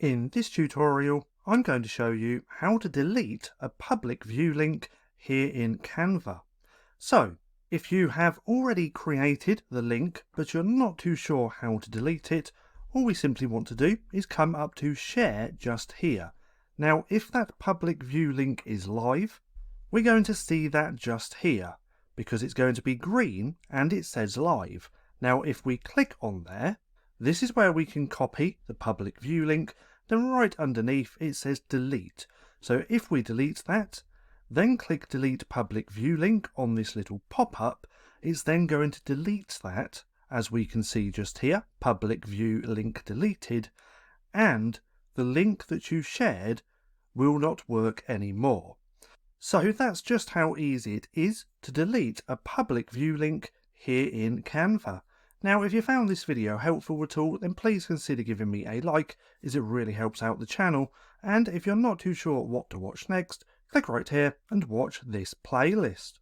In this tutorial, I'm going to show you how to delete a public view link here in Canva. So, if you have already created the link but you're not too sure how to delete it, all we simply want to do is come up to Share just here. Now, if that public view link is live, we're going to see that just here because it's going to be green and it says live. Now, if we click on there, this is where we can copy the public view link. Then right underneath it says delete. So if we delete that, then click delete public view link on this little pop-up, it's then going to delete that, as we can see just here, public view link deleted, and the link that you shared will not work anymore. So that's just how easy it is to delete a public view link here in Canva. Now, if you found this video helpful at all, then please consider giving me a like, as it really helps out the channel. And if you're not too sure what to watch next, click right here and watch this playlist.